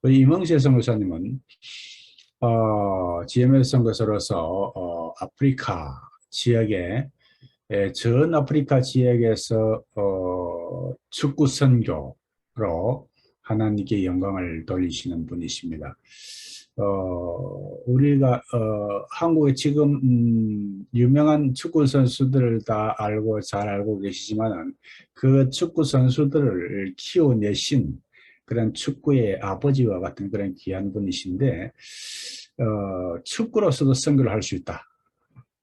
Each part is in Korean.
우리 이명재 선교사님은 GMS 선교사로서 아프리카 지역에 전 아프리카 지역에서 축구 선교로 하나님께 영광을 돌리시는 분이십니다. 우리가 한국에 지금 유명한 축구 선수들을 다 잘 알고 계시지만은 그 축구 선수들을 키워내신 그런 축구의 아버지와 같은 그런 귀한 분이신데 축구로서도 선교를 할 수 있다.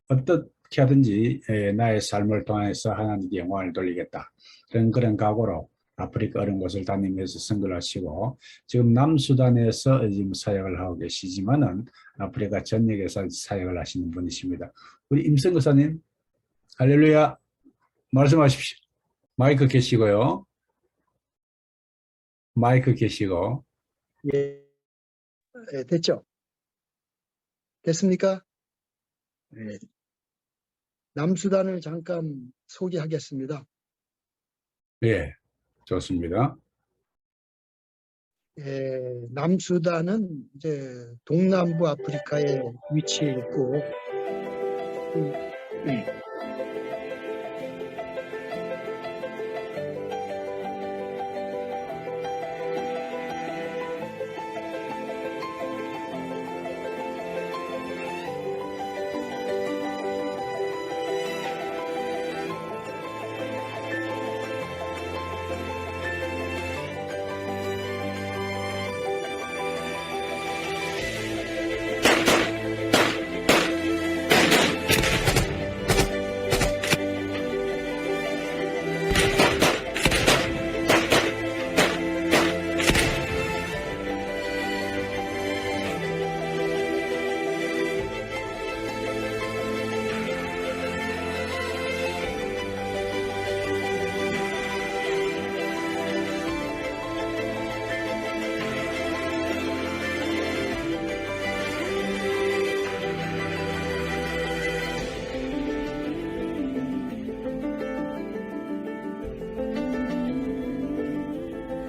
어떻게 하든지 나의 삶을 통해서 하나님께 영광을 돌리겠다. 그런 각오로 아프리카 어려운 곳을 다니면서 선교를 하시고 지금 남수단에서 지금 사역을 하고 계시지만은 아프리카 전역에서 사역을 하시는 분이십니다. 우리 임성교사님 할렐루야 말씀하십시오. 마이크 계시고요. 마이크 계시고. 예, 됐죠? 됐습니까? 네. 남수단을 잠깐 소개하겠습니다. 예, 좋습니다. 남수단은 이제 동남부 아프리카에 위치해 있고,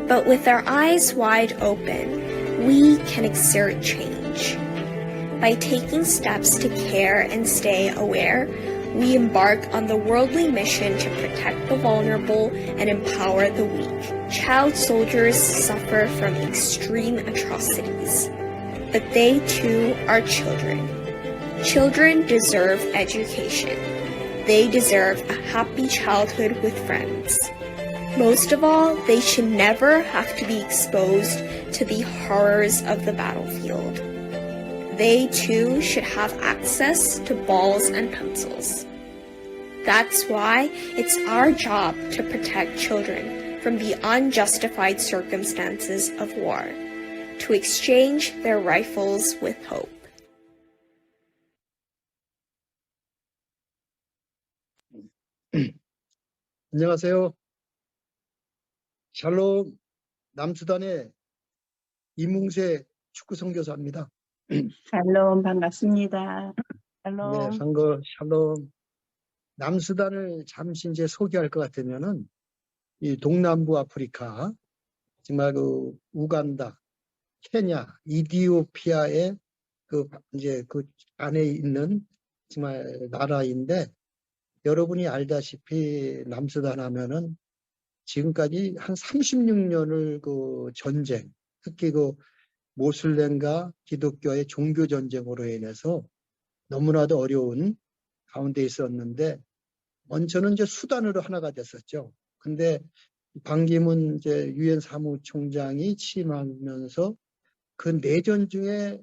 But with our eyes wide open, we can exert change. By taking steps to care and stay aware, we embark on the worldly mission to protect the vulnerable and empower the weak. Child soldiers suffer from extreme atrocities, but they too are children. Children deserve education. They deserve a happy childhood with friends. Most of all, they should never have to be exposed to the horrors of the battlefield. They too should have access to balls and pencils. That's why it's our job to protect children from the unjustified circumstances of war, to exchange their rifles with hope. 안녕하세요. 샬롬, 남수단의 이뭉세 축구 선교사입니다. 샬롬, 반갑습니다. 샬롬. 네, 샬롬. 남수단을 잠시 이제 소개할 것 같으면은 이 동남부 아프리카, 정말 그 우간다, 케냐, 이디오피아의 이제 그 안에 있는 정말 나라인데, 여러분이 알다시피 남수단 하면은 지금까지 한 36년을 그 전쟁, 특히 그 모슬렘과 기독교의 종교 전쟁으로 인해서 너무나도 어려운 가운데 있었는데, 원천은 이제 수단으로 하나가 됐었죠. 근데 반기문 이제 유엔 사무총장이 취임하면서 그 내전 중에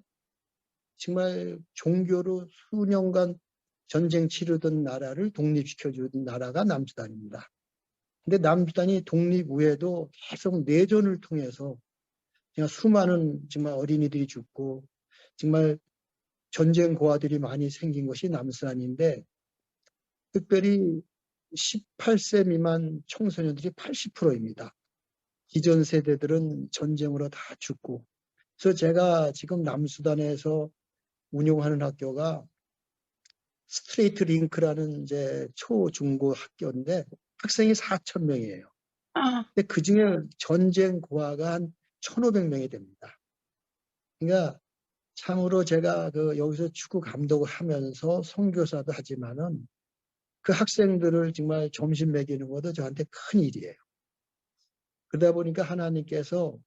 정말 종교로 수년간 전쟁 치르던 나라를 독립시켜준 나라가 남수단입니다. 근데 남수단이 독립 후에도 계속 내전을 통해서 그냥 수많은 정말 어린이들이 죽고 정말 전쟁 고아들이 많이 생긴 것이 남수단인데, 특별히 18세 미만 청소년들이 80%입니다. 기존 세대들은 전쟁으로 다 죽고. 그래서 제가 지금 남수단에서 운영하는 학교가 스트레이트 링크라는 이제 초중고 학교인데 학생이 4,000명이에요. 근데 그 중에 전쟁 고아가 한 1,500명이 됩니다. 그러니까 참으로 제가 여기서 축구 감독을 하면서 선교사도 하지만은 그 학생들을 정말 점심 먹이는 것도 저한테 큰 일이에요. 그러다 보니까 하나님께서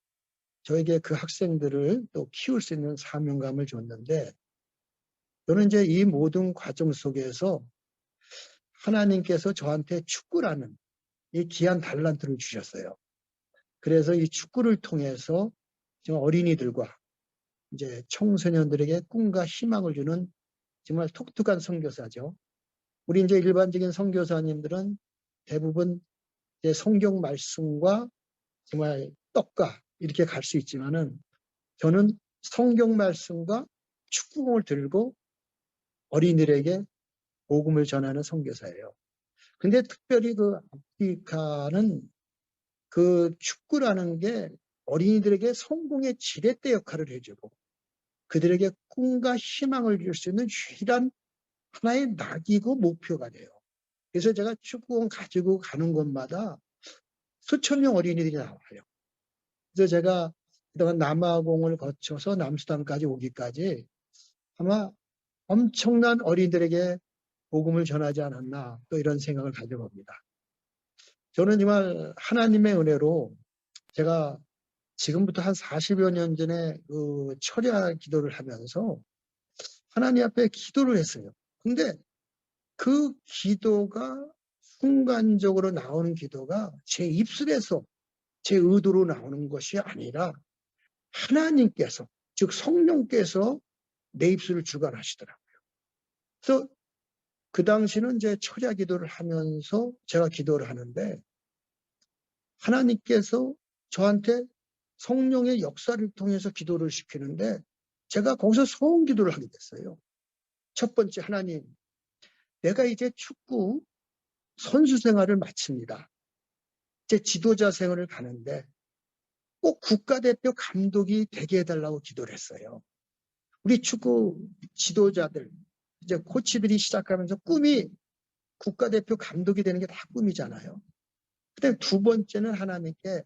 저에게 그 학생들을 또 키울 수 있는 사명감을 줬는데, 저는 이제 이 모든 과정 속에서 하나님께서 저한테 축구라는 이 귀한 달란트를 주셨어요. 그래서 이 축구를 통해서 지금 어린이들과 이제 청소년들에게 꿈과 희망을 주는 정말 독특한 선교사죠. 우리 이제 일반적인 선교사님들은 대부분 이제 성경 말씀과 정말 떡과 이렇게 갈 수 있지만은, 저는 성경 말씀과 축구공을 들고 어린이들에게 복음을 전하는 선교사예요. 근데 특별히 그 아프리카는 그 축구라는 게 어린이들에게 성공의 지렛대 역할을 해주고 그들에게 꿈과 희망을 줄 수 있는 유일한 하나의 낙이고 목표가 돼요. 그래서 제가 축구공 가지고 가는 곳마다 수천 명 어린이들이 나와요. 그래서 제가 그동안 남아공을 거쳐서 남수단까지 오기까지 아마 엄청난 어린이들에게 복음을 전하지 않았나, 또 이런 생각을 가져봅니다. 저는 정말 하나님의 은혜로 제가 지금부터 한 40여 년 전에 그 철야 기도를 하면서 하나님 앞에 기도를 했어요. 근데 그 기도가 순간적으로 나오는 기도가 제 입술에서 제 의도로 나오는 것이 아니라 하나님께서, 즉 성령께서 내 입술을 주관하시더라고요. 그래서 그 당시는 이제 철야 기도를 하면서 제가 기도를 하는데 하나님께서 저한테 성령의 역사를 통해서 기도를 시키는데 제가 거기서 소원 기도를 하게 됐어요. 첫 번째, 하나님, 내가 이제 축구 선수 생활을 마칩니다. 이제 지도자 생활을 가는데 꼭 국가대표 감독이 되게 해달라고 기도를 했어요. 우리 축구 지도자들, 이제 코치들이 시작하면서 꿈이 국가대표 감독이 되는 게 다 꿈이잖아요. 그다음에 두 번째는 하나님께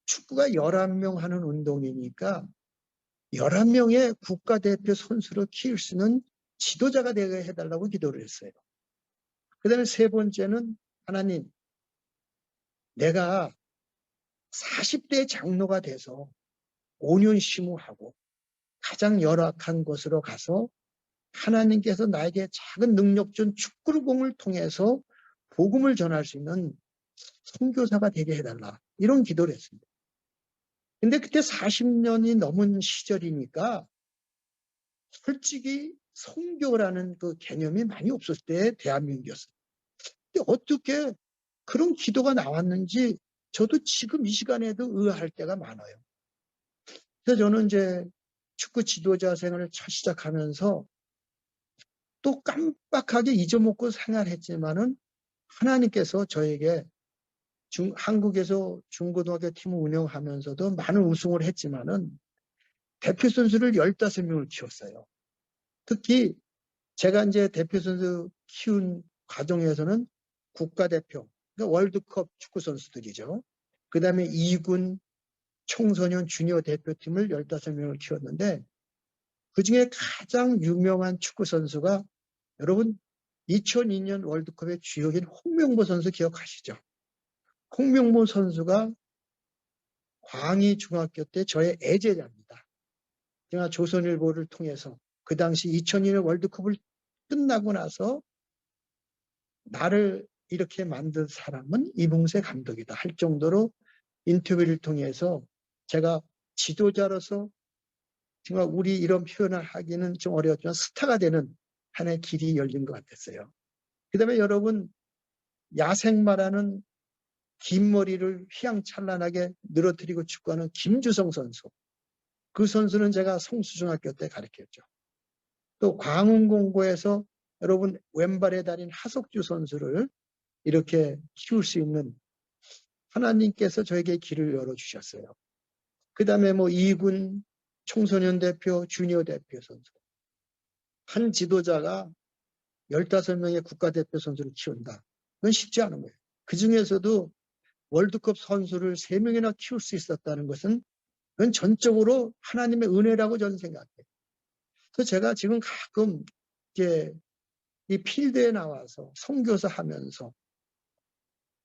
축구가 11명 하는 운동이니까 11명의 국가대표 선수를 키울 수 있는 지도자가 되게 해달라고 기도를 했어요. 그 다음에 세 번째는 하나님, 내가 40대 장로가 돼서 5년 심우하고 가장 열악한 곳으로 가서 하나님께서 나에게 작은 능력 준 축구공을 통해서 복음을 전할 수 있는 선교사가 되게 해달라, 이런 기도를 했습니다. 근데 그때 40년이 넘은 시절이니까 솔직히 선교라는 그 개념이 많이 없었을 때 대한민국이었어요. 근데 어떻게 그런 기도가 나왔는지 저도 지금 이 시간에도 의아할 때가 많아요. 그래서 저는 이제 축구 지도자 생활을 첫 시작하면서 또 깜빡하게 잊어먹고 생활했지만은 하나님께서 저에게 한국에서 중고등학교 팀을 운영하면서도 많은 우승을 했지만은 대표 선수를 15명을 키웠어요. 특히 제가 이제 대표 선수 키운 과정에서는 국가대표, 그러니까 월드컵 축구 선수들이죠. 그 다음에 2군 청소년 주니어 대표팀을 15명을 키웠는데 그중에 가장 유명한 축구 선수가 여러분 2002년 월드컵의 주역인 홍명보 선수 기억하시죠? 홍명보 선수가 광희 중학교 때 저의 애제자입니다. 제가 조선일보를 통해서 그 당시 2002년 월드컵을 끝나고 나서 나를 이렇게 만든 사람은 이봉세 감독이다 할 정도로 인터뷰를 통해서 제가 지도자로서 정말 우리 이런 표현을 하기는 좀 어려웠지만 스타가 되는 하나의 길이 열린 것 같았어요. 그 다음에 여러분 야생마라는 긴 머리를 휘황찬란하게 늘어뜨리고 축구하는 김주성 선수. 그 선수는 제가 성수중학교 때 가르쳤죠. 또 광운공고에서 여러분 왼발의 달인 하석주 선수를 이렇게 키울 수 있는 하나님께서 저에게 길을 열어주셨어요. 그 다음에 뭐 2군 청소년 대표, 주니어 대표 선수. 한 지도자가 15명의 국가대표 선수를 키운다. 그건 쉽지 않은 거예요. 그 중에서도 월드컵 선수를 3명이나 키울 수 있었다는 것은 그건 전적으로 하나님의 은혜라고 저는 생각해요. 그래서 제가 지금 가끔 이제 이 필드에 나와서 선교사 하면서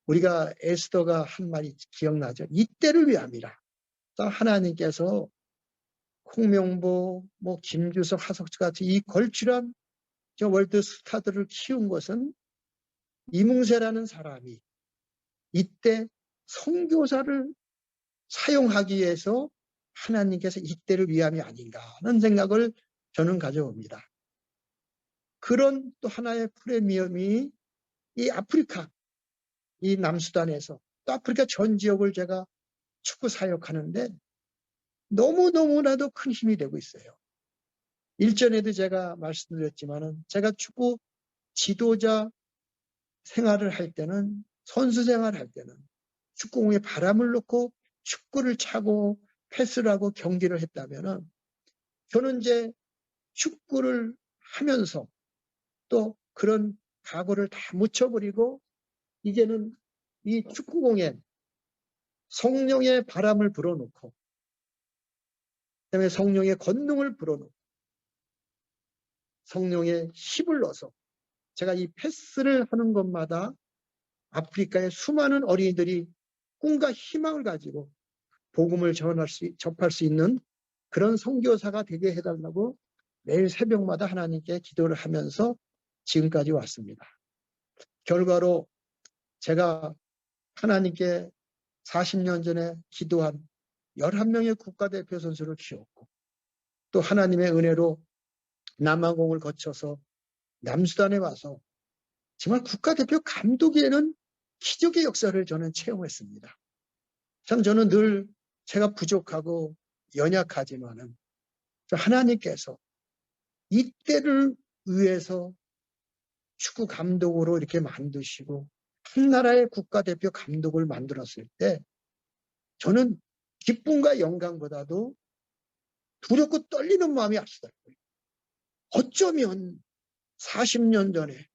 우리가 에스더가 한 말이 기억나죠. 이때를 위함이라. 하나님께서 홍명보, 김주석, 하석주 같은 이 걸출한 월드 스타들을 키운 것은 이문세라는 사람이 이때 선교사를 사용하기 위해서 하나님께서 이때를 위함이 아닌가 하는 생각을 저는 가져옵니다. 그런 또 하나의 프리미엄이 이 아프리카, 이 남수단에서 또 아프리카 전 지역을 제가 축구 사역하는데 너무너무나도 큰 힘이 되고 있어요. 일전에도 제가 말씀드렸지만은 제가 축구 지도자 생활을 할 때는 선수 생활할 때는 축구공에 바람을 넣고 축구를 차고 패스를 하고 경기를 했다면은 저는 이제 축구를 하면서 또 그런 각오를 다 묻혀버리고 이제는 이 축구공에 성령의 바람을 불어넣고 그다음에 성령의 권능을 불어넣고 성령의 힘을 넣어서 제가 이 패스를 하는 것마다 아프리카의 수많은 어린이들이 꿈과 희망을 가지고 복음을 접할 수 있는 그런 선교사가 되게 해달라고 매일 새벽마다 하나님께 기도를 하면서 지금까지 왔습니다. 결과로 제가 하나님께 40년 전에 기도한 11명의 국가대표 선수를 키웠고 또 하나님의 은혜로 남아공을 거쳐서 남수단에 와서 정말 국가대표 감독에는 기적의 역사를 저는 체험했습니다. 참 저는 늘 제가 부족하고 연약하지만은 하나님께서 이때를 위해서 축구 감독으로 이렇게 만드시고 한 나라의 국가대표 감독을 만들었을 때 저는 기쁨과 영광보다도 두렵고 떨리는 마음이 앞서더라고요. 어쩌면 40년 전에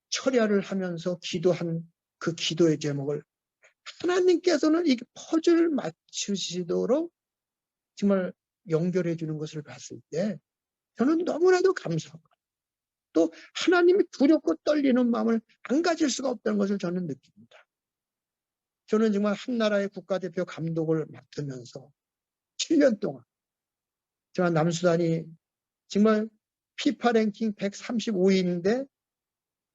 철야를 하면서 기도한 그 기도의 제목을 하나님께서는 이 퍼즐을 맞추시도록 정말 연결해 주는 것을 봤을 때 저는 너무나도 감사하고 또 하나님이 두렵고 떨리는 마음을 안 가질 수가 없다는 것을 저는 느낍니다. 저는 정말 한 나라의 국가대표 감독을 맡으면서 7년 동안 정말 남수단이 정말 피파 랭킹 135위인데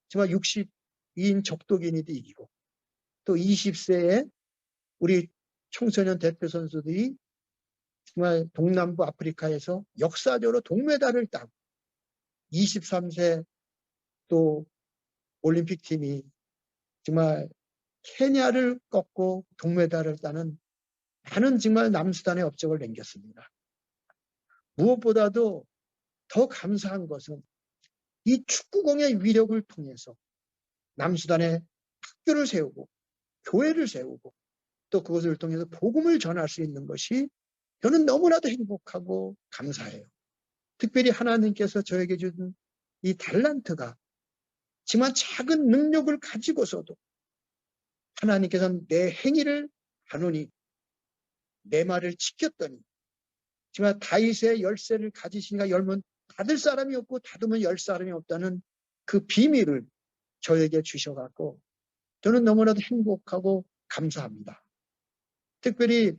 정말 62인 적도기인이도 이기고 또 20세에 우리 청소년 대표 선수들이 정말 동남부 아프리카에서 역사적으로 동메달을 따고 23세 또 올림픽 팀이 정말 케냐를 꺾고 동메달을 따는 많은 정말 남수단의 업적을 남겼습니다. 무엇보다도 더 감사한 것은 이 축구공의 위력을 통해서 남수단에 학교를 세우고 교회를 세우고 또 그것을 통해서 복음을 전할 수 있는 것이 저는 너무나도 행복하고 감사해요. 특별히 하나님께서 저에게 준 이 달란트가 정말 작은 능력을 가지고서도 하나님께서는 내 행위를 하노니 내 말을 지켰더니 정말 다윗의 열쇠를 가지시니까 열면 닫을 사람이 없고 닫으면 열 사람이 없다는 그 비밀을 저에게 주셔갖고 저는 너무나도 행복하고 감사합니다. 특별히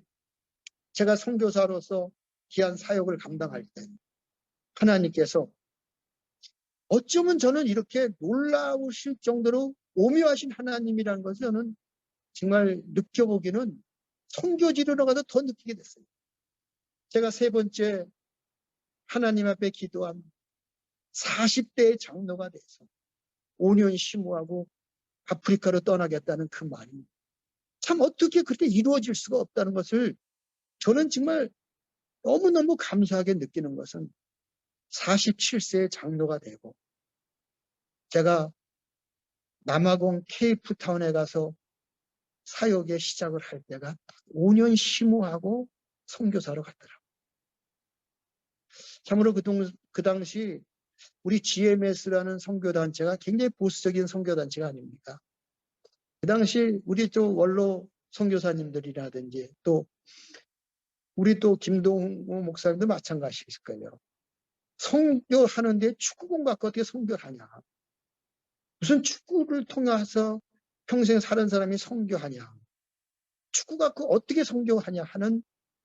제가 선교사로서 귀한 사역을 감당할 때 하나님께서 어쩌면 저는 이렇게 놀라우실 정도로 오묘하신 하나님이라는 것을 저는 정말 느껴보기는 선교지로 가서 더 느끼게 됐어요. 제가 세 번째 하나님 앞에 기도한 40대의 장로가 돼서 5년 심호하고 아프리카로 떠나겠다는 그 말이 참 어떻게 그렇게 이루어질 수가 없다는 것을 저는 정말 너무너무 감사하게 느끼는 것은 47세의 장로가 되고 제가 남아공 케이프타운에 가서 사역의 시작을 할 때가 5년 심호하고 선교사로 갔더라고요. 참으로 그 당시 우리 GMS라는 선교단체가 굉장히 보수적인 선교단체가 아닙니까? 그 당시 우리 또 원로 선교사님들이라든지 또 우리 또 김동호 목사님도 마찬가지일 거예요. 선교하는데 축구공 갖고 어떻게 선교를 하냐. 무슨 축구를 통해서 평생 사는 사람이 선교하냐. 축구 갖고 어떻게 선교하냐 하는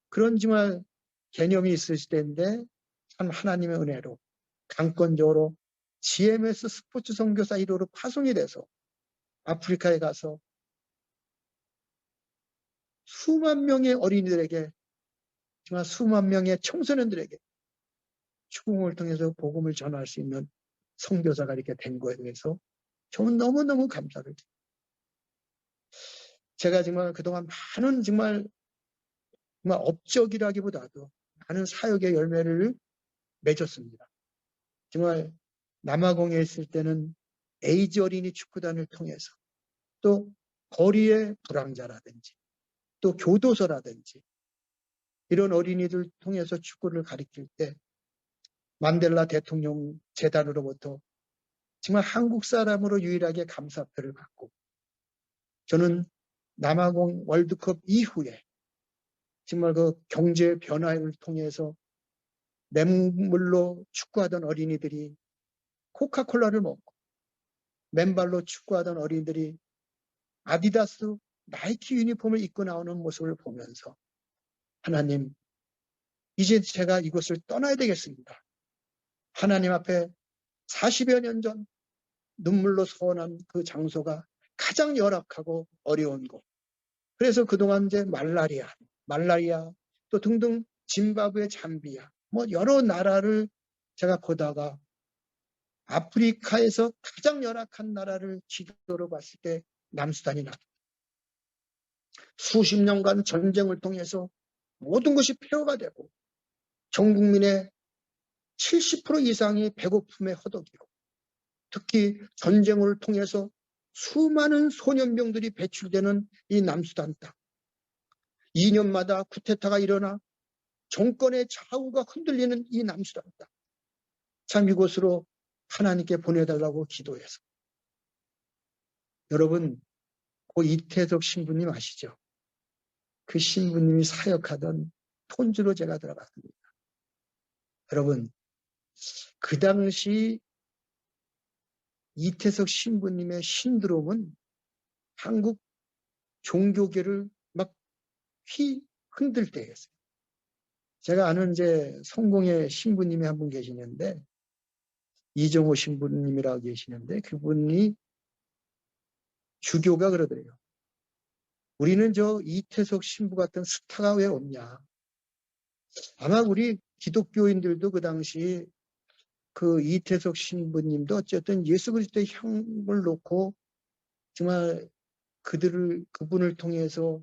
그런 정말 개념이 있을 때인데 참 하나님의 은혜로 강권적으로 GMS 스포츠 선교사 1호로 파송이 돼서 아프리카에 가서 수만 명의 어린이들에게 정말 수만 명의 청소년들에게 축구공을 통해서 복음을 전할 수 있는 선교사가 이렇게 된 거에 대해서 저는 너무너무 감사를 드립니다. 제가 정말 그동안 많은 정말 업적이라기보다도 많은 사역의 열매를 맺었습니다. 정말 남아공에 있을 때는 에이즈 어린이 축구단을 통해서 또 거리의 불황자라든지 또 교도소라든지 이런 어린이들 통해서 축구를 가리킬 때 만델라 대통령 재단으로부터 정말 한국 사람으로 유일하게 감사표를 받고 저는 남아공 월드컵 이후에 정말 그 경제 변화를 통해서 맨물로 축구하던 어린이들이 코카콜라를 먹고 맨발로 축구하던 어린이들이 아디다스 나이키 유니폼을 입고 나오는 모습을 보면서 하나님, 이제 제가 이곳을 떠나야 되겠습니다. 하나님 앞에 40여 년 전 눈물로 소원한 그 장소가 가장 열악하고 어려운 곳. 그래서 그동안 이제 말라리아 또 등등 짐바브웨, 잠비아 뭐 여러 나라를 제가 보다가 아프리카에서 가장 열악한 나라를 지도로 봤을 때 남수단이 나옵니다. 수십 년간 전쟁을 통해서 모든 것이 폐허가 되고 전 국민의 70% 이상이 배고픔에 허덕이고 특히 전쟁을 통해서 수많은 소년병들이 배출되는 이 남수단 땅. 2년마다 쿠데타가 일어나 정권의 좌우가 흔들리는 이 남수단 땅. 참 이곳으로 하나님께 보내달라고 기도해서. 여러분, 그 이태석 신부님 아시죠? 그 신부님이 사역하던 톤주로 제가 들어갔습니다. 여러분, 그 당시 이태석 신부님의 신드롬은 한국 종교계를 막 흔들 때였어요. 제가 아는 이제 성공의 신부님이 한 분 계시는데 이정호 신부님이라고 계시는데 그분이 주교가 그러더래요. 우리는 저 이태석 신부 같은 스타가 왜 없냐. 아마 우리 기독교인들도 그 당시 그 이태석 신부님도 어쨌든 예수 그리스도의 향을 놓고 정말 그분을 통해서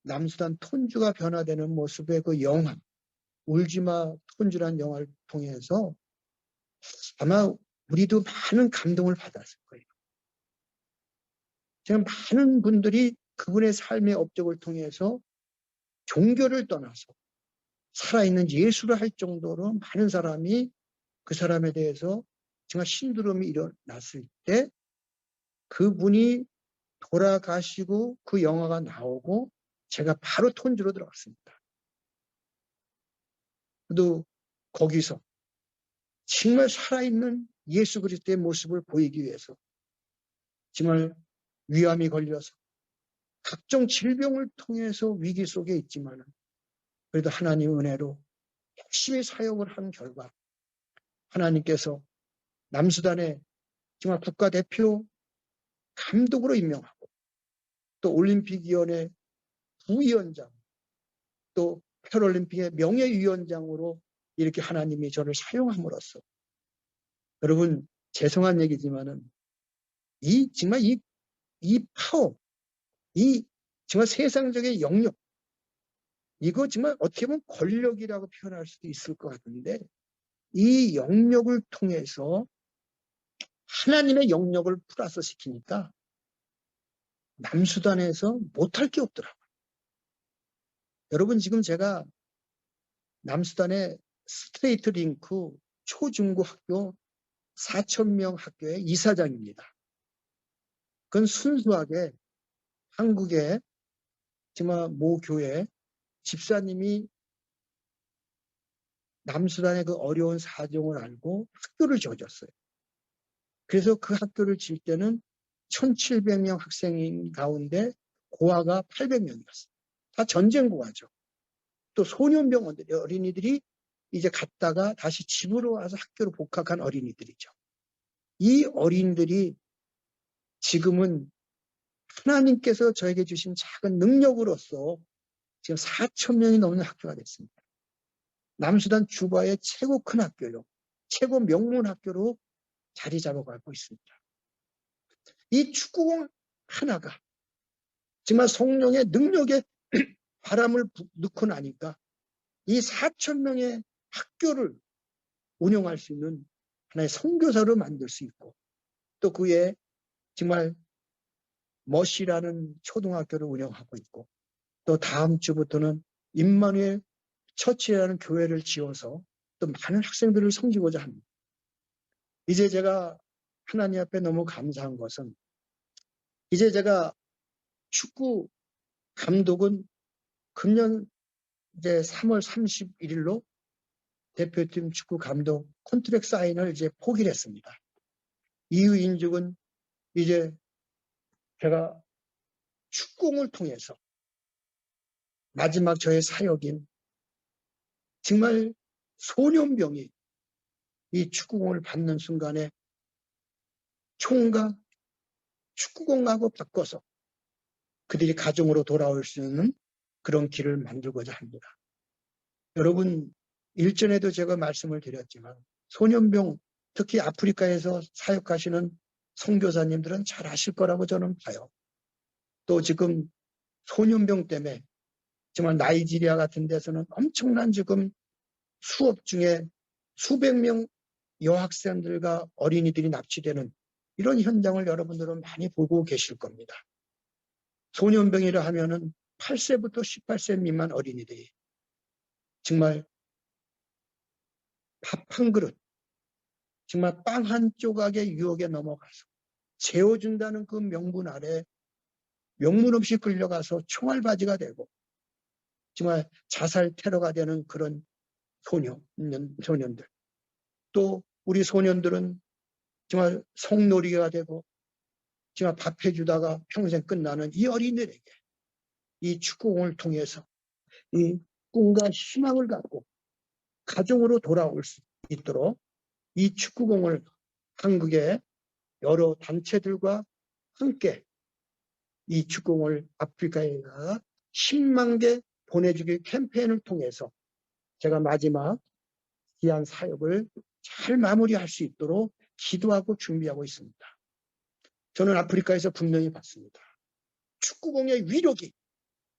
남수단 톤주가 변화되는 모습의 그 영화, 울지마 톤주란 영화를 통해서 아마 우리도 많은 감동을 받았을 거예요. 지금 많은 분들이 그분의 삶의 업적을 통해서 종교를 떠나서 살아있는 예수를 할 정도로 많은 사람이 그 사람에 대해서 정말 신드롬이 일어났을 때 그분이 돌아가시고 그 영화가 나오고 제가 바로 톤주로 들어갔습니다. 또 거기서 정말 살아있는 예수 그리스도의 모습을 보이기 위해서 정말 위암이 걸려서 각종 질병을 통해서 위기 속에 있지만 그래도 하나님 은혜로 열심히 사역을 한 결과 하나님께서 남수단의 정말 국가대표 감독으로 임명하고 또 올림픽위원회 부위원장 또 패럴림픽의 명예위원장으로 이렇게 하나님이 저를 사용함으로써 여러분 죄송한 얘기지만은 정말 이 파워 정말 세상적인 영역 이거 정말 어떻게 보면 권력이라고 표현할 수도 있을 것 같은데 이 영역을 통해서 하나님의 영역을 플러스 시키니까 남수단에서 못할 게 없더라고요. 여러분 지금 제가 남수단의 스트레이트 링크 초중고 학교 4,000명 학교의 이사장입니다. 그건 순수하게 한국의 정말 모 교회 집사님이 남수단의 그 어려운 사정을 알고 학교를 지어줬어요. 그래서 그 학교를 지을 때는 1700명 학생 가운데 고아가 800명이었어요. 다 전쟁 고아죠. 또 소년병원들이 어린이들이 이제 갔다가 다시 집으로 와서 학교로 복학한 어린이들이죠. 이 어린이들이 지금은 하나님께서 저에게 주신 작은 능력으로서 지금 4,000명이 넘는 학교가 됐습니다. 남수단 주바의 최고 큰 학교요. 최고 명문 학교로 자리 잡아가고 있습니다. 이 축구공 하나가 정말 성령의 능력에 바람을 넣고 나니까 이 4,000명의 학교를 운영할 수 있는 하나의 선교사로 만들 수 있고 또 그에 정말 머시라는 초등학교를 운영하고 있고 또 다음 주부터는 임마누엘 처치라는 교회를 지어서 또 많은 학생들을 섬기고자 합니다. 이제 제가 하나님 앞에 너무 감사한 것은 이제 제가 축구 감독은 금년 이제 3월 31일로 대표팀 축구 감독 컨트랙 사인을 이제 포기를 했습니다. 이유 인적은 이제 제가 축구공을 통해서 마지막 저의 사역인 정말 소년병이 이 축구공을 받는 순간에 총과 축구공하고 바꿔서 그들이 가정으로 돌아올 수 있는 그런 길을 만들고자 합니다. 여러분, 일전에도 제가 말씀을 드렸지만 소년병, 특히 아프리카에서 사역하시는 선교사님들은 잘 아실 거라고 저는 봐요. 또 지금 소년병 때문에 정말 나이지리아 같은 데서는 엄청난 지금 수업 중에 수백 명 여학생들과 어린이들이 납치되는 이런 현장을 여러분들은 많이 보고 계실 겁니다. 소년병이라 하면은 8세부터 18세 미만 어린이들이 정말 밥 한 그릇, 정말 빵 한 조각의 유혹에 넘어가서 재워준다는 그 명분 아래 명분 없이 끌려가서 총알바지가 되고 정말 자살 테러가 되는 그런 소년들. 또 우리 소년들은 정말 성놀이가 되고 정말 밥 해주다가 평생 끝나는 이 어린이들에게 이 축구공을 통해서 이 꿈과 희망을 갖고 가정으로 돌아올 수 있도록 이 축구공을 한국의 여러 단체들과 함께 이 축구공을 아프리카에 10만 개 보내주기 캠페인을 통해서 제가 마지막 귀한 사역을 잘 마무리할 수 있도록 기도하고 준비하고 있습니다. 저는 아프리카에서 분명히 봤습니다. 축구공의 위력이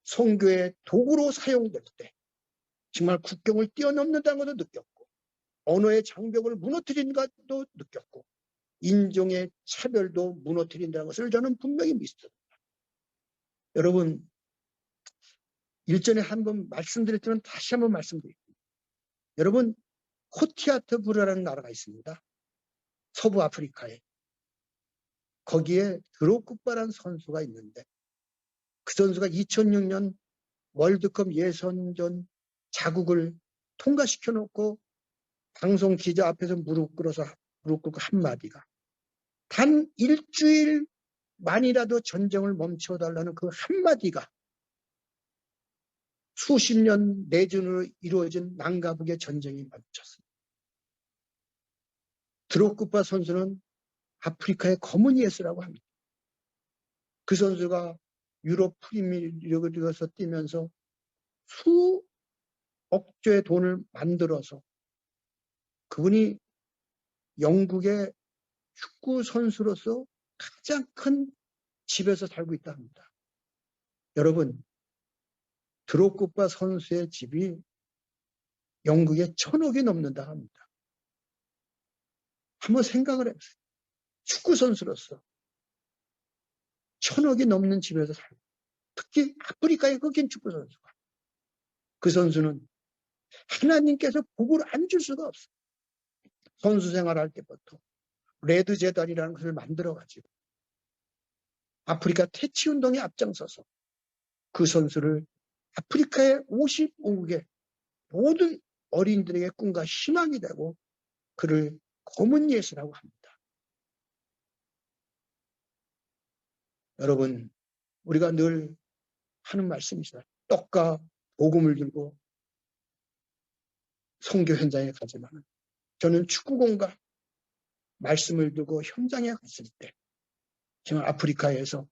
선교의 도구로 사용될 때 정말 국경을 뛰어넘는다는 것도 느꼈고 언어의 장벽을 무너뜨린 것도 느꼈고 인종의 차별도 무너뜨린다는 것을 저는 분명히 믿습니다. 여러분, 일전에 한번 말씀드렸지만 다시 한번 말씀드립니다. 여러분, 코티아트부르라는 나라가 있습니다. 서부 아프리카에. 거기에 드록바라는 선수가 있는데 그 선수가 2006년 월드컵 예선전 자국을 통과시켜 놓고 방송 기자 앞에서 무릎 꿇고 한마디가 단 일주일만이라도 전쟁을 멈춰달라는 그 한마디가 수십 년 내전으로 이루어진 남과 북의 전쟁이 멈췄습니다. 드록바 선수는 아프리카의 검은 예수라고 합니다. 그 선수가 유럽 프리미어리그에서 뛰면서 수억조의 돈을 만들어서 그분이 영국의 축구 선수로서 가장 큰 집에서 살고 있다 합니다. 여러분, 드록바 선수의 집이 영국에 1,000억이 넘는다 합니다. 한번 생각을 해보세요. 축구 선수로서 1,000억이 넘는 집에서 살고, 특히 아프리카에 꺾인 축구 선수가. 그 선수는 하나님께서 복을 안 줄 수가 없어요. 선수 생활할 때부터 레드 재단이라는 것을 만들어가지고 아프리카 퇴치운동에 앞장서서 그 선수를 아프리카의 55국의 모든 어린이들에게 꿈과 희망이 되고 그를 검은 예수라고 합니다. 여러분, 우리가 늘 하는 말씀이 있어요. 떡과 복음을 들고 선교 현장에 가지만 저는 축구공과 말씀을 들고 현장에 갔을 때 정말 아프리카에서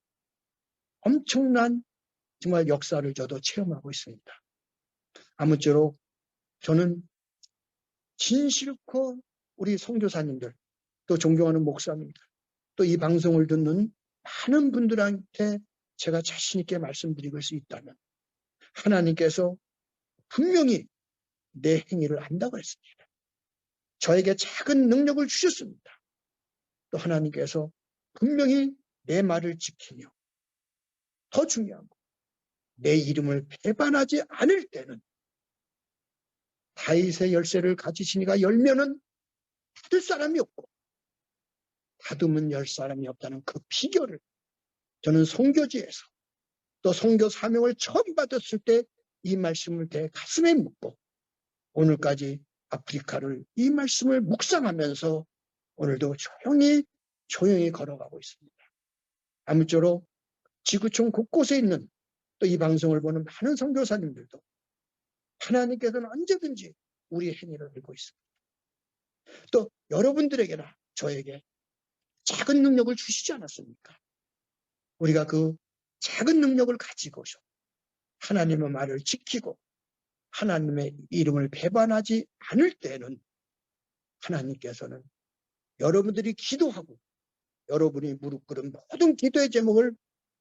엄청난 정말 역사를 저도 체험하고 있습니다. 아무쪼록 저는 진실코 우리 선교사님들 또 존경하는 목사님들 또 이 방송을 듣는 많은 분들한테 제가 자신 있게 말씀드릴 수 있다면 하나님께서 분명히 내 행위를 안다고 했습니다. 저에게 작은 능력을 주셨습니다. 또 하나님께서 분명히 내 말을 지키며 더 중요한 거 내 이름을 배반하지 않을 때는 다윗의 열쇠를 가지시니가 열면은 닫을 사람이 없고 닫으면 열 사람이 없다는 그 비결을 저는 선교지에서 또 선교 사명을 처음 받았을 때 이 말씀을 내 가슴에 묻고 오늘까지 아프리카를 이 말씀을 묵상하면서 오늘도 조용히 걸어가고 있습니다. 아무쪼록 지구촌 곳곳에 있는 또 이 방송을 보는 많은 선교사님들도 하나님께서는 언제든지 우리의 행위를 알고 있습니다. 또 여러분들에게나 저에게 작은 능력을 주시지 않았습니까? 우리가 그 작은 능력을 가지고서 하나님의 말을 지키고 하나님의 이름을 배반하지 않을 때는 하나님께서는 여러분들이 기도하고 여러분이 무릎 꿇은 모든 기도의 제목을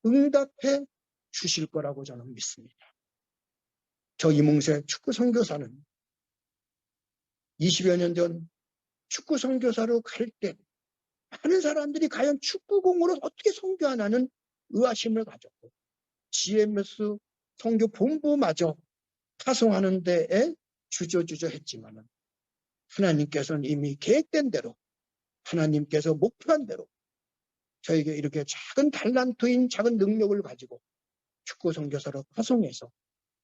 응답해 주실 거라고 저는 믿습니다. 저 이몽세 축구 선교사는 20여 년 전 축구 선교사로 갈 때 많은 사람들이 과연 축구공으로 어떻게 선교하나는 의아심을 가졌고 GMS 선교 본부마저 파송하는 데에 주저주저했지만은 하나님께서는 이미 계획된 대로 하나님께서 목표한 대로 저에게 이렇게 작은 달란트인 작은 능력을 가지고 축구 선교사로 파송해서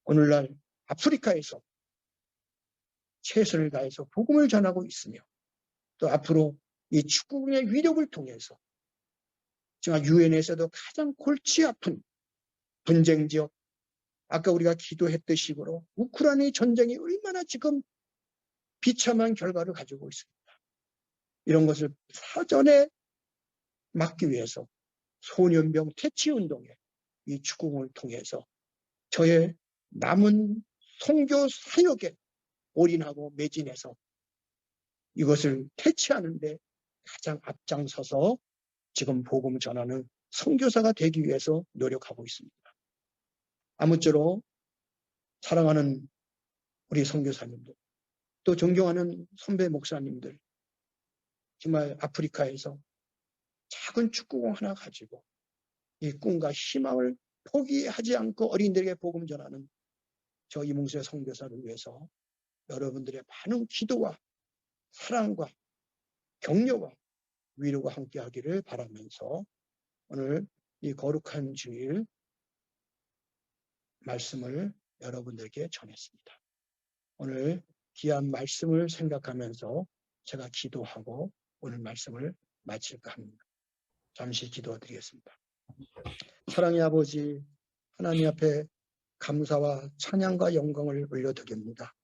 오늘날 아프리카에서 최선을 다해서 복음을 전하고 있으며 또 앞으로 이 축구의 위력을 통해서 정말 유엔에서도 가장 골치 아픈 분쟁 지역 아까 우리가 기도했듯이로 우크라이나 전쟁이 얼마나 지금 비참한 결과를 가지고 있습니다. 이런 것을 사전에 막기 위해서 소년병 퇴치 운동에 이 축구공을 통해서 저의 남은 선교 사역에 올인하고 매진해서 이것을 퇴치하는 데 가장 앞장서서 지금 복음 전하는 선교사가 되기 위해서 노력하고 있습니다. 아무쪼록 사랑하는 우리 선교사님들 또 존경하는 선배 목사님들 정말 아프리카에서 작은 축구공 하나 가지고 이 꿈과 희망을 포기하지 않고 어린이들에게 복음 전하는 저 이몽세 선교사를 위해서 여러분들의 많은 기도와 사랑과 격려와 위로가 함께하기를 바라면서 오늘 이 거룩한 주일 말씀을 여러분들에게 전했습니다. 오늘 귀한 말씀을 생각하면서 제가 기도하고 오늘 말씀을 마칠까 합니다. 잠시 기도드리겠습니다. 사랑의 아버지 하나님 앞에 감사와 찬양과 영광을 올려드립니다.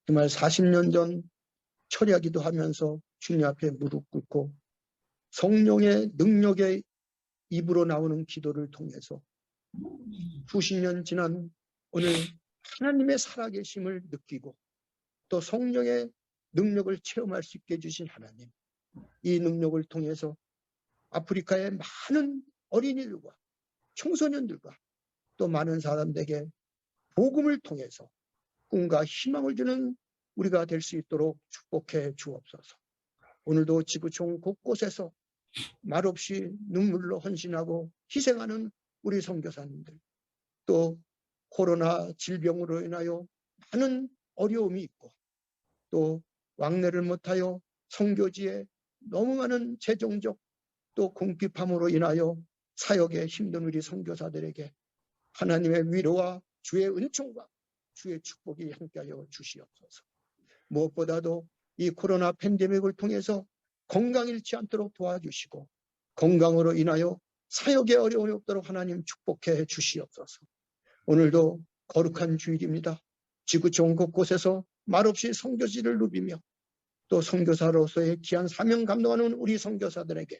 정말 40년 전 철야기도 하면서 주님 앞에 무릎 꿇고 성령의 능력의 입으로 나오는 기도를 통해서 수십 년 지난 오늘 하나님의 살아계심을 느끼고 또 성령의 능력을 체험할 수 있게 해주신 하나님, 이 능력을 통해서 아프리카의 많은 어린이들과 청소년들과 또 많은 사람들에게 복음을 통해서 꿈과 희망을 주는 우리가 될 수 있도록 축복해 주옵소서. 오늘도 지구촌 곳곳에서 말없이 눈물로 헌신하고 희생하는 우리 선교사님들, 또 코로나 질병으로 인하여 많은 어려움이 있고 또 왕래를 못하여 선교지에 너무 많은 재정적 또 궁핍함으로 인하여 사역에 힘든 우리 선교사들에게 하나님의 위로와 주의 은총과 주의 축복이 함께하여 주시옵소서. 무엇보다도 이 코로나 팬데믹을 통해서 건강 잃지 않도록 도와주시고 건강으로 인하여 사역에 어려움이 없도록 하나님 축복해 주시옵소서. 오늘도 거룩한 주일입니다. 지구촌 곳곳에서 말없이 선교지를 누비며 또 선교사로서의 귀한 사명 감당하는 우리 선교사들에게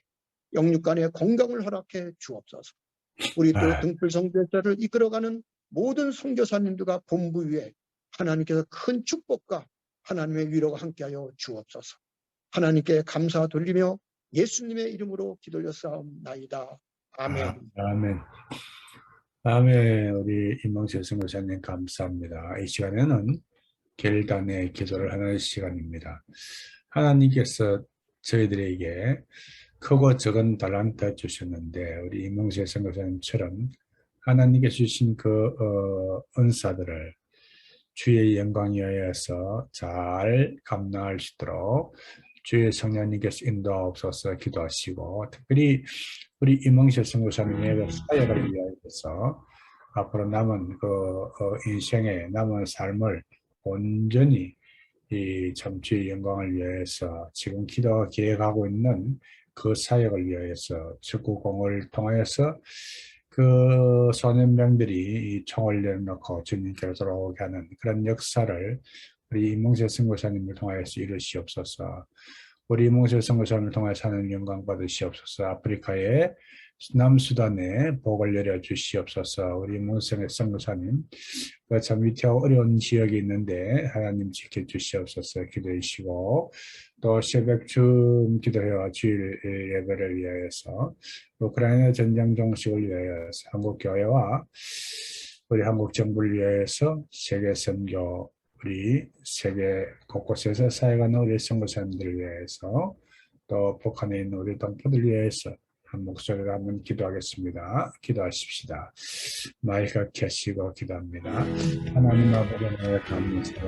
영육간의 건강을 허락해 주옵소서. 우리 또 등불 선교사를 이끌어가는 모든 선교사님들과 본부 위에 하나님께서 큰 축복과 하나님의 위로가 함께하여 주옵소서. 하나님께 감사 돌리며 예수님의 이름으로 기도드렸사옵나이다. 아멘. 아멘. 아멘. 우리 임명세 선교사님 감사합니다. 이 시간에는 결단의 기도를 하는 시간입니다. 하나님께서 저희들에게 크고 적은 달란트 주셨는데 우리 임명세 선교사님처럼 하나님께 주신 그 은사들을 주의 영광에 의해서 잘 감당할 수 있도록 주의 성령님께서 인도하옵소서 기도하시고, 특별히 우리 임명세 선교사님의 사역을 위하여서 앞으로 남은 인생의 남은 삶을 온전히 이 참 주의 영광을 위해서 지금 기도 계획하고 있는 그 사역을 위하여서 축구공을 통하여서 그 소년병들이 이 총을 내놓고 주님께로 돌아오게 하는 그런 역사를 우리 임명세 선교사님을 통하여서 이루시옵소서. 우리 임명세 선교사님을 통해서 하는 영광 받으시옵소서. 아프리카의 남수단에 복을 내려 주시옵소서. 우리 임명세 선교사님 참 위태하고 어려운 지역이 있는데 하나님 지켜주시옵소서 기도해 주시고, 또 새벽쯤 기도회와 주일 예배를 위하여서 우크라이나 전쟁 종식을 위하여서 한국교회와 우리 한국 정부를 위하여서 세계 선교, 우리 세계 곳곳에서 사역하는 우리 선교사님들을 위해서, 또 북한에 있는 우리 동포들 위해서 한 목소리로 한번 기도하겠습니다. 기도하십시다. 마이크 켜시고 기도합니다. 하나님 아버지의 감사드립니다.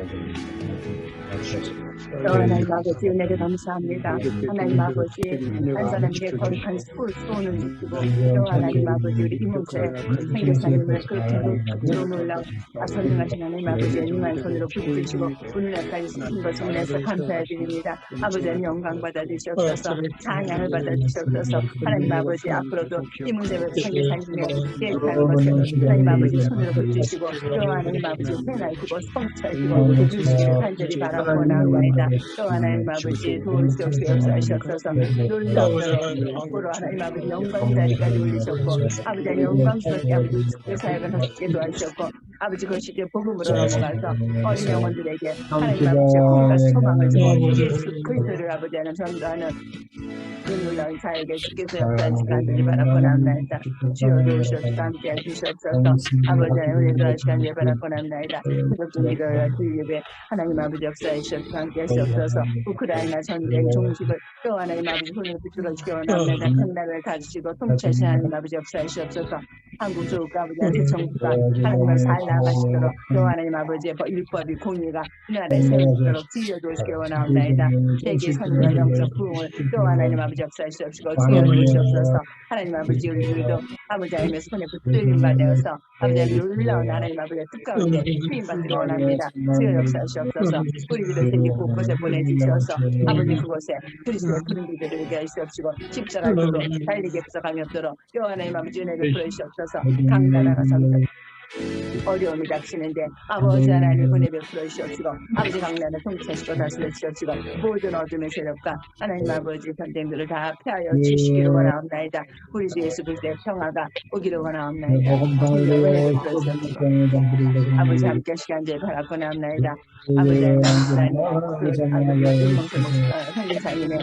하나님 아버지 은혜를 감사합니다. 하나님 아버지 한 사람에게 거룩한 소원을 주시고, 또 하나님 아버지 우리 임명세 선교사님을 그 기도 놀라 선능하신 하나님 아버지의 능한 손으로 붙드시고 오늘날까지 쓰신 것을 인해서 감사드립니다. 아버지의 영광 받아 주시옵소서, 찬양을 받아 주시옵소서. 하나님 아버지 앞으로도 임명세 선교사님의 계획하는 것을 하나님 아버지 손으로 붙드시고, 또 하나님 아버지 해나시고 성찰시고 주시기를 간절히 바라고 나옵니다. 또 하나님 아버지 도우시옵소서 하셨소서. 놀라움으로 앞으로 하나님 아버지 영광자리까지 올리셨고, 아버지 영광스럽게 아버지 축제 사역을 하시게 도와주셨고, 아버지 그것이 이제 복음으로 넘어가서 어린 영혼들에게 하나님 아버지의 꿈과 소망을 주고 예수 그리스도를 아버지 하는 전도하는 그 놀라운 사역에 주께서 역사하시기 간절히 바라고 나옵나이다. 주여 도우시옵소서, 함께 해주시옵소서. 아버지 우리도 하시간에 바라고 나옵나이다. 기독교회와 주일예배 하나님 아버지 역사하시옵소서, 함께 하시옵소서. 우크라이나 전쟁 종식을 또 하나님 아버지 손을 붙들어 주시기 원합니다. 큰 나라를 가지시고 통치하시는 하나님 아버지 역사하시옵소서. 한국 조국과 아버지 정부가 하나님을 잘 나가시도록, 또 하나님 아버지의 율법이 공의가 이 나라에 세워지도록 지어주시기 원합니다. 세계 선과 영적 부흥을 또 하나님 아버지 역사하시옵시고 지어주시옵소서. 하나님 아버지 우리들도 아버지 하나님의 손에 붙들림 받아서 아버지 하나님 놀라운 하나님 아버지의 뜻가운데 쓰임받기를 원합니다. 지어 역사하시옵소서. 우리들을 세계 곳곳에 보내주셔서 아버지 그곳에 그리스도의 그림들을 얘기할 수 없시고 십자가로 달리게 붙어가며 없도록 또 하나님 아버지 은혜를 부어주시옵소서. 강단하가 삼성 어려움이 닥치는데 아버지 하나님 은혜 베풀어 주시옵시고, 아버지 강단을 통치하시고 다스려 주시옵시고, 모든 어둠의 세력과 하나님 아버지 전쟁들을 다 폐하여 주시기를 원하옵나이다. 우리 주 예수 그리스도의 평화가 오기를 원하옵나이다. 아버지 함께 시간제에 바라고 나옵나이다. 아버지 하나님 선교사님의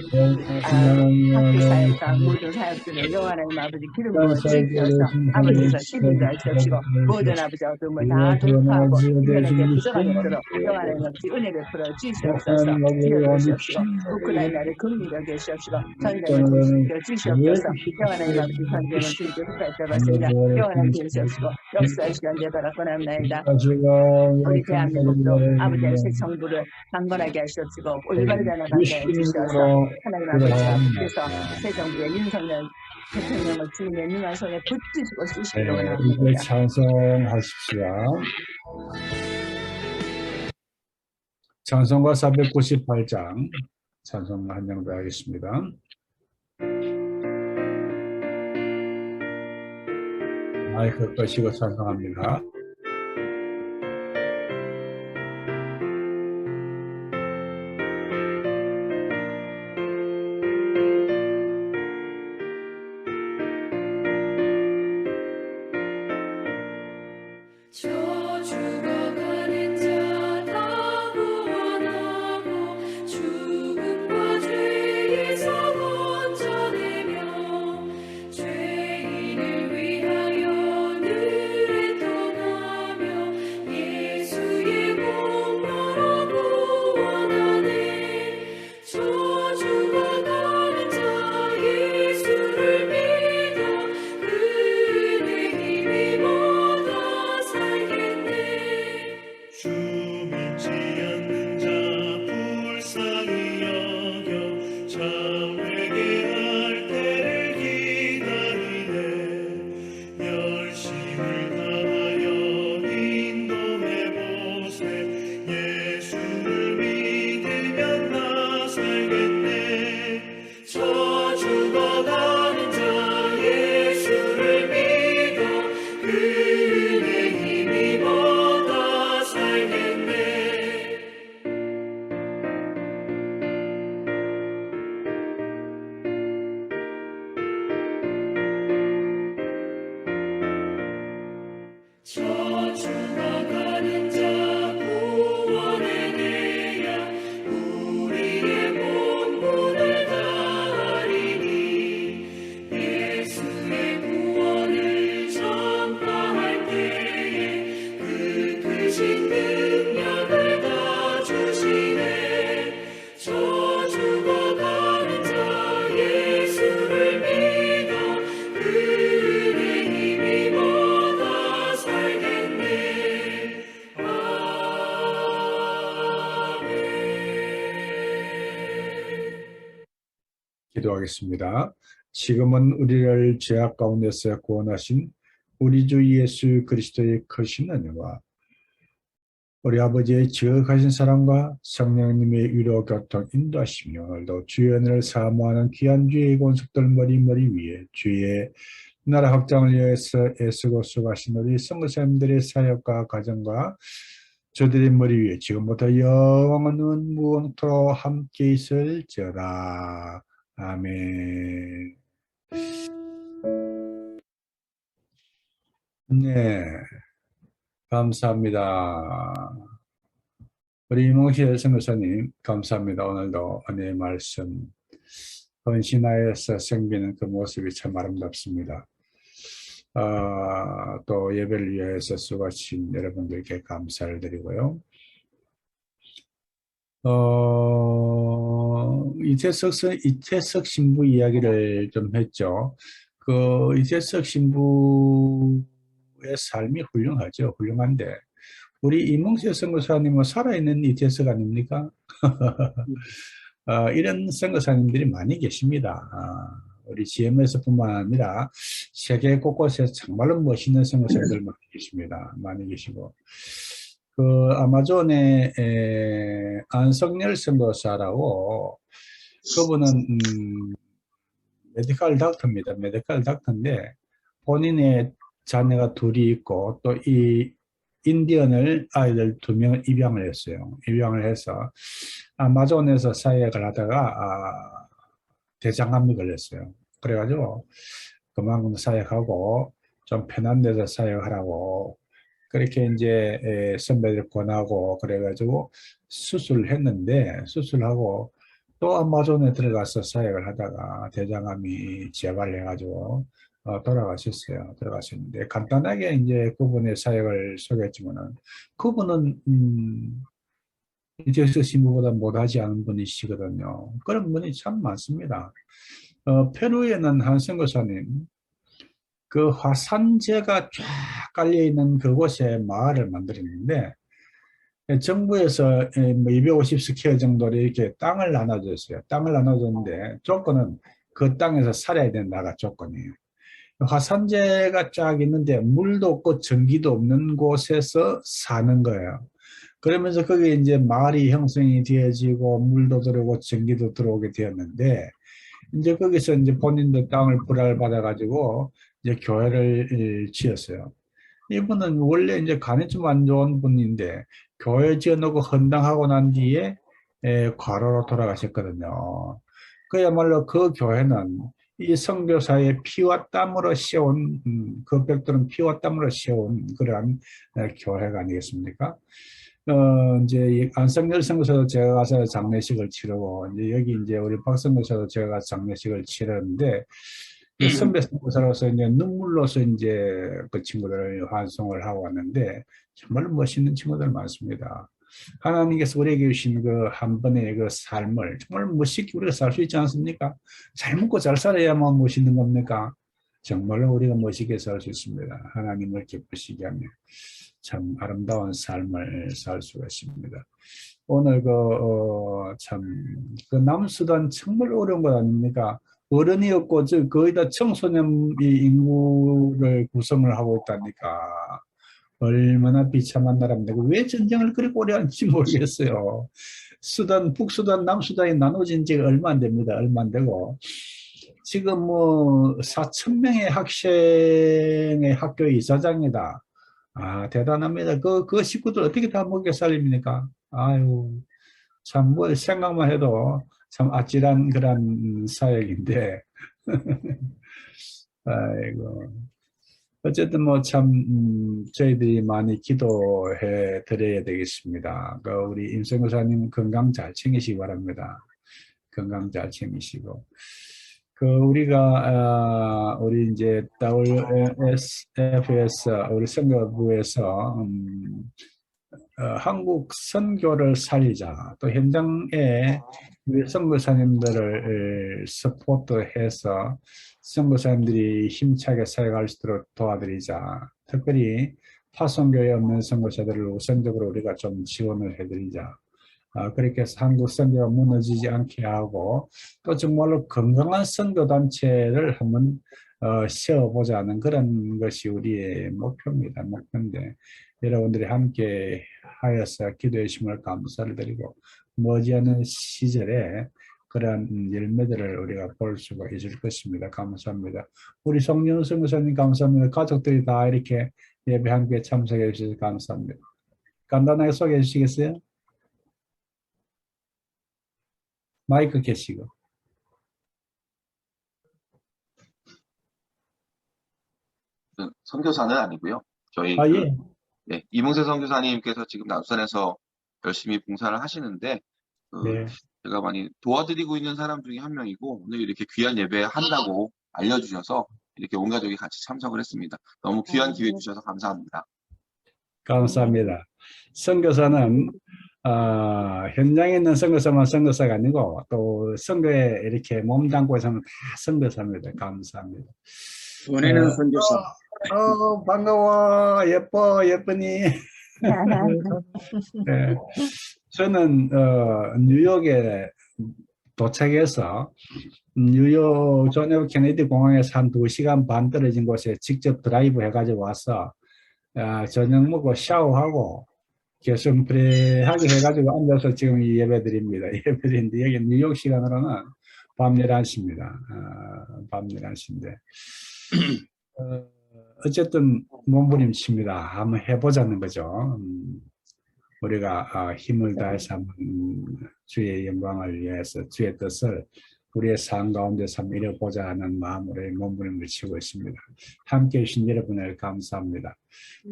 학교 사역과 모든 사역들을 여호와 하나님 아버지 기름으로 주시옵소서. 아버지께서 시민도 하시옵시고 모든 아버지 어둠을 다 돌파하고 인간에게 부정하게 없도록 여호와 하나님 아버지 은혜 베풀어 주시옵소서. 지어주시옵시고 우크라이나를 긍휼하게 해주시옵시고 전쟁을 지켜 주시옵소서. 여호와 하나님 아버지 전쟁은 주님께 흑할 때 받습니다. 여호와 하나님 주시옵시고 역사하시기 언제 바라고 나옵나이다. 우리 대한민국도 아버지의 새 정부를 강건하게 하시옵시고 올바르게 나가게 해주셔서 하나님 아버지가 그래서 새 정부의 윤석열 대통령을 주님의 능한 손에 붙드시고 쓰시기를 원합니다. 찬송하십시오. 찬송가 498장 찬송가 한 장 더 하겠습니다. 마이크 끄시고 찬송합니다. 기도하겠습니다. 지금은 우리를 죄악 가운데서 구원하신 우리 주 예수 그리스도의 크신 은혜와 우리 아버지의 지극하신 사랑과 성령님의 위로 교통 인도하시며 오늘도 주의 은혜를 사모하는 귀한 주의 권속들 머리 위에 주의 나라 확장을 위해서 애쓰고 수고하신 우리 선교사님들의 사역과 가정과 저들의 머리 위에 지금부터 영원은 무궁토록 함께 있을지어다. 아멘. 네, 감사합니다. 우리 이몽실 선교사님 감사합니다. 오늘도 은혜의 말씀 헌신하여서 섬기는 그 모습이 참 아름답습니다. 또 예배를 위해서 수고하신 여러분들께 감사를 드리고요. 이태석 신부 이야기를 좀 했죠. 그 이태석 신부의 삶이 훌륭하죠. 훌륭한데 우리 이몽세 선교사님은 살아있는 이태석 아닙니까? 이런 선교사님들이 많이 계십니다. 우리 GM에서뿐만 아니라 세계 곳곳에 정말로 멋있는 선교사님들 많이 계십니다. 많이 계시고 그 아마존의 안석열 선교사라고 그분은 메디컬 닥터입니다. 메디컬 닥터인데 본인의 자녀가 둘이 있고 또 이 인디언을 아이들 2명을 입양을 했어요. 입양을 해서 아마존에서 사역을 하다가 대장암이 걸렸어요. 그래가지고 그만큼 사역하고 좀 편한 데서 사역하라고 그렇게 이제 선배들 권하고 그래가지고 수술을 했는데 수술하고 또 아마존에 들어가서 사역을 하다가 대장암이 재발해가지고 돌아가셨어요. 돌아가셨는데 간단하게 이제 그분의 사역을 소개했지만은 그분은 이태석 신부보다 못하지 않은 분이시거든요. 그런 분이 참 많습니다. 페루에는 한 선교사님 그 화산재가 쫙 깔려있는 그곳에 마을을 만들었는데 정부에서 250스퀘어 정도로 이렇게 땅을 나눠줬어요. 땅을 나눠줬는데 조건은 그 땅에서 살아야 된다가 조건이에요. 화산재가 쫙 있는데 물도 없고 전기도 없는 곳에서 사는 거예요. 그러면서 거기에 이제 마을이 형성이 되어지고 물도 들어오고 전기도 들어오게 되었는데 이제 거기서 이제 본인도 땅을 분할받아 가지고 이제 교회를 지었어요. 이분은 원래 이제 간이 좀 안 좋은 분인데 교회 지어놓고 헌당하고 난 뒤에 과로로 돌아가셨거든요. 그야말로 그 교회는 이 선교사의 피와 땀으로 세운 그 벽들은 피와 땀으로 세운 그러한 교회가 아니겠습니까? 이제 이 안성열 선교사도 제가 가서 장례식을 치르고 이제 여기 이제 우리 박선교사도 제가 가서 장례식을 치르는데 그 선배 선교사로서 이제 눈물로서 이제 그 친구들을 환송을 하고 왔는데 정말 멋있는 친구들 많습니다. 하나님께서 우리에게 주신 그 한 번의 그 삶을 정말 멋있게 우리가 살 수 있지 않습니까? 잘 먹고 잘 살아야만 멋있는 겁니까? 정말로 우리가 멋있게 살 수 있습니다. 하나님을 기쁘시게 하며 참 아름다운 삶을 살 수가 있습니다. 오늘 그 남수단 정말 어려운 것 아닙니까? 어른이 없고 거의 다 청소년 인구를 구성을 하고 있다니까. 얼마나 비참한 나라인데 왜 전쟁을 그렇게 오래 하는지 모르겠어요. 북수단, 남수단이 나눠진 지가 얼마 안 됩니다. 얼마 안 되고 지금 뭐 4,000명의 학생의 학교 이사장이다. 아, 대단합니다. 그 식구들 어떻게 다 먹여 살립니까? 아유, 참, 뭐, 생각만 해도 참 아찔한 그런 사역인데. 아이고. 어쨌든 뭐 참, 저희들이 많이 기도해 드려야 되겠습니다. 우리 임성교사님 건강 잘 챙기시기 바랍니다. 건강 잘 챙기시고. 우리 이제 WSF에서, 우리 선교부에서, 한국 선교를 살리자. 또 현장에 우리 선교사님들을 서포트해서 선교사님들이 힘차게 사역할 수 있도록 도와드리자. 특별히 파송교회 없는 선교사들을 우선적으로 우리가 좀 지원을 해드리자. 그렇게 해서 한국 선교가 무너지지 않게 하고 또 정말로 건강한 선교단체를 한번 세워보자는 그런 것이 우리의 목표입니다. 목표인데 여러분들이 함께 하여서 기도해 주심을 감사를 드리고 머지않은 시절에 그러한 열매들을 우리가 볼 수가 있을 것입니다. 감사합니다. 우리 송영선 목사님 감사합니다. 가족들이 다 이렇게 예배 함께 참석해 주셔서 감사합니다. 간단하게 소개해 주시겠어요? 마이크 켜시고. 선교사는 아니고요. 저희 예. 네, 이문세 선교사님께서 지금 남수단에서 열심히 봉사를 하시는데 네. 제가 많이 도와드리고 있는 사람 중에 한 명이고 오늘 이렇게 귀한 예배 한다고 알려주셔서 이렇게 온 가족이 같이 참석을 했습니다. 너무 귀한 기회 주셔서 감사합니다. 감사합니다. 선교사는 현장에 있는 선교사만 선교사가 아니고 또 선교에 이렇게 몸담고 있으면 다 선교사입니다. 감사합니다. 보내는 선교사. 반가워. 예쁘니. 네. 저는 뉴욕에 도착해서 뉴욕 존 F 케네디 공항에서 한 2시간 반 떨어진 곳에 직접 드라이브 해가지고 와서 저녁 먹고 샤워하고 계속 프레하게 해가지고 앉아서 지금 이 예배드립니다. 예배드리는데 여기 뉴욕 시간으로는 밤 11시입니다. 밤 11시인데 어쨌든 몸부림칩니다. 한번 해보자는 거죠. 우리가 힘을 다해서 한번 주의 영광을 위해서 주의 뜻을 우리의 삶 가운데서 한번 이뤄보자 하는 마음으로 몸부림을 치고 있습니다. 함께해 주신 여러분을 감사합니다.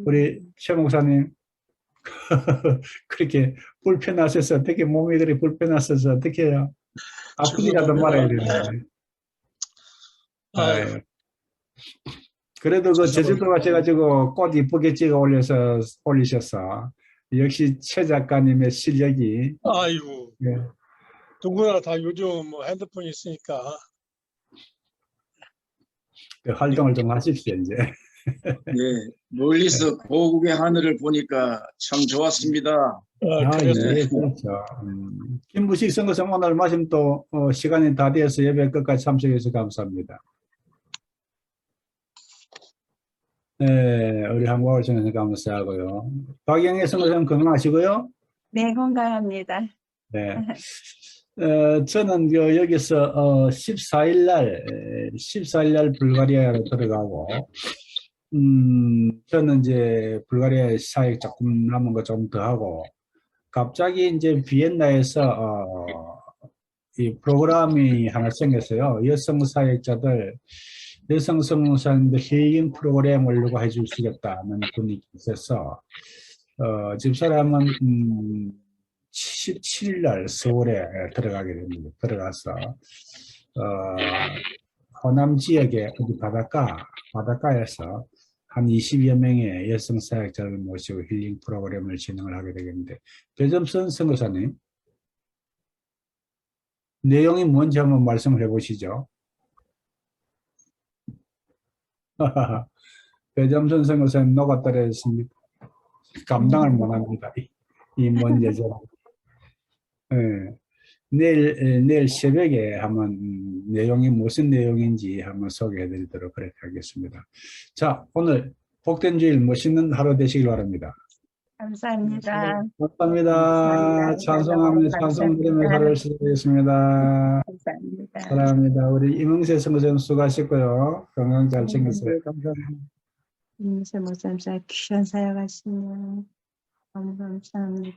우리 최 목사님 그렇게 불편하셔서 어떻게 몸이 그렇게 불편하셔서 어떻게 해요? 아프기라도 말아야 되는데. 그래도 그 제주도 가셔가지고 꽃 이쁘게 찍어 올리셔서 역시 최 작가님의 실력이. 아이고. 네. 누구나 다 요즘 뭐 핸드폰이 있으니까. 그 활동을 좀 하십시오 이제. 네, 멀리서 고국의 하늘을 보니까 참 좋았습니다. 예, 그렇죠. 김부식 선교사 오늘 마침 또 시간이 다 되어서 예배 끝까지 참석해서 감사합니다. 네, 우리 한국을 전해서 감사하고요. 박영애 선교사님 건강하시고요. 네, 건강합니다. 네. 저는 여기서 14일 날 불가리아로 들어가고, 저는 이제 불가리아 사역 조금 남은 거 좀 더 하고, 갑자기 이제 비엔나에서 이 프로그램이 하나 생겼어요. 여성 사역자들, 여성 성모사님들 힐링 프로그램을 누가 해줄 수 있겠다는 분이 있어서, 집사람은 17일 날 서울에 들어가게 됩니다. 들어가서 호남 지역의 어디 바닷가에서 한 20여 명의 여성 사역자를 모시고 힐링 프로그램을 진행을 하게 되겠는데, 배점선 선교사님, 내용이 뭔지 한번 말씀을 해보시죠. 배점선 선교사님 녹아떨어졌습니다. 감당을 못합니다. 이 먼 예정. 내일 새벽에 한번 내용이 무슨 내용인지 한번 소개해 드리도록 그렇게 하겠습니다. 자, 오늘 복된 주일 멋있는 하루 되시길 바랍니다. 감사합니다. 감사합니다. 찬송하면서 찬송 드리면서 하루를 시작하겠습니다. 감사합니다. 사랑합니다. 우리 임흥세 선교사님 수고하셨고요. 건강 잘 챙기세요. 목사님 귀한 사역하시면 너무 감사합니다.